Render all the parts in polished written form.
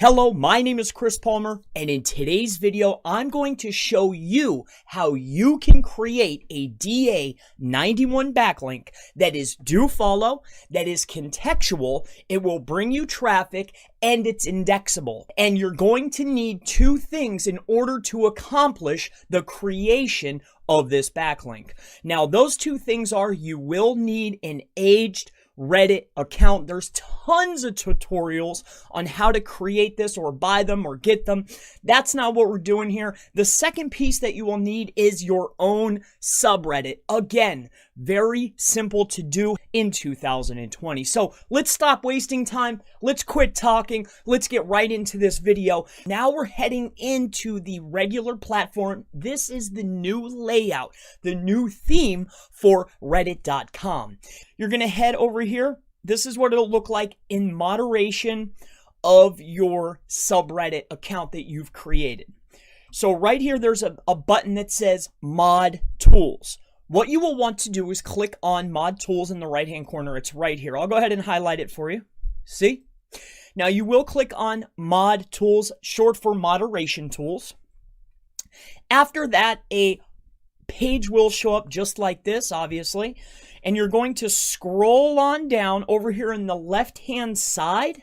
Hello, my name is Chris Palmer, and in today's video, I'm going to show you how you can create a DA91 backlink that is do follow, that is contextual, it will bring you traffic, and it's indexable. And you're going to need two things in order to accomplish the creation of this backlink. Now, those two things are you will need an aged Reddit account. There's tons of tutorials on how to create this or buy them or get them. That's not what we're doing here. The second piece that you will need is your own subreddit. Again, very simple to do in 2020. So let's stop wasting time. Let's quit talking. Let's get right into this video. Now we're heading into the regular platform. This is the new layout, the new theme for reddit.com. You're going to head over here. This is what it'll look like in moderation of your subreddit account that you've created. So right here, there's a button that says Mod Tools. What you will want to do is click on Mod Tools in the right-hand corner. It's right here. I'll go ahead and highlight it for you. See? Now you will click on Mod Tools, short for Moderation Tools. After that, a page will show up just like this, obviously. And you're going to scroll on down over here in the left-hand side.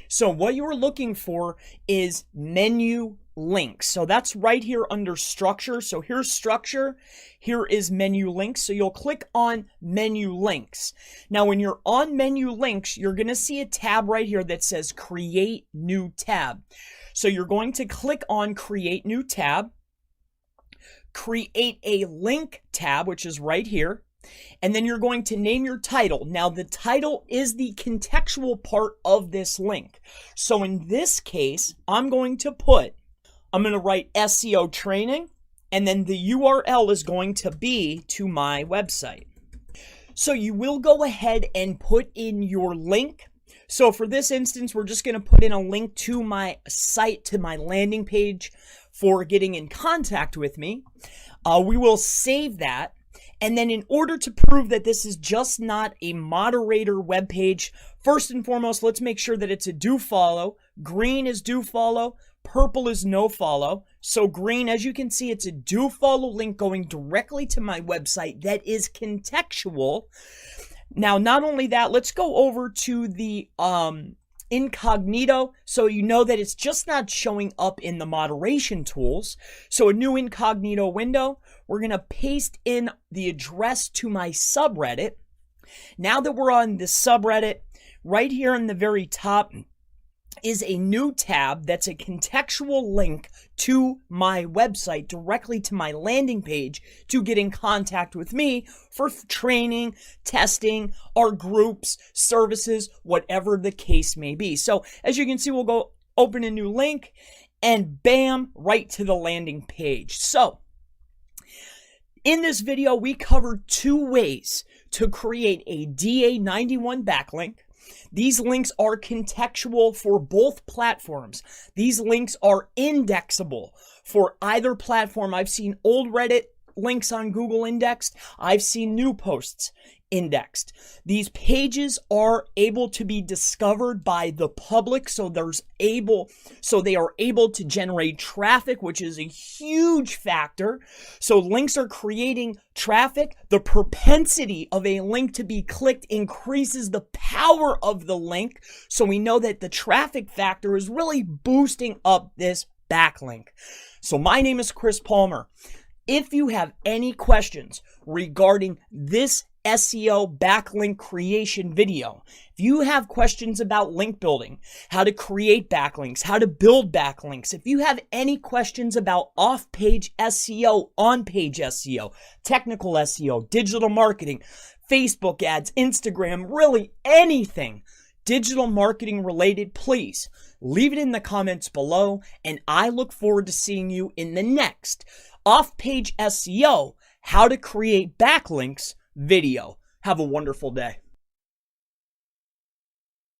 So what you are looking for is menu links. So that's right here under structure. So here's structure. Here is menu links. So you'll click on menu links. Now, when you're on menu links, you're going to see a tab right here that says create new tab. So you're going to click on create new tab, create a link tab, which is right here. And then you're going to name your title. Now, the title is the contextual part of this link. So in this case, I'm going to write SEO training, and then the URL is going to be to my website. So you will go ahead and put in your link. So for this instance, we're just going to put in a link to my site, to my landing page for getting in contact with me. We will save that. And then in order to prove that this is just not a moderator webpage, first and foremost, let's make sure that it's a do follow. Green is do follow. Purple is no follow. So green, as you can see, it's a do follow link going directly to my website that is contextual. Now, not only that, let's go over to the incognito, so you know that it's just not showing up in the moderation tools. So a new incognito window, we're going to paste in the address to my subreddit. Now that we're on the subreddit, right here in the very top is a new tab that's a contextual link to my website, directly to my landing page to get in contact with me for training, testing, our groups, services, whatever the case may be. So as you can see, we'll go open a new link and bam, right to the landing page. So in this video, we covered two ways to create a DA91 backlink. These links are contextual for both platforms. These links are indexable for either platform. I've seen old Reddit links on Google indexed. I've seen new posts indexed. These pages are able to be discovered by the public, so they are able to generate traffic, which is a huge factor. So links are creating traffic. The propensity of a link to be clicked increases the power of the link. So we know that the traffic factor is really boosting up this backlink. So my name is Chris Palmer. If you have any questions regarding this SEO backlink creation video, if you have questions about link building, how to create backlinks, how to build backlinks, if you have any questions about off-page SEO, on-page SEO, technical SEO, digital marketing, Facebook ads, Instagram, really anything digital marketing related, please leave it in the comments below, and I look forward to seeing you in the next off-page SEO, how to create backlinks video. Have a wonderful day.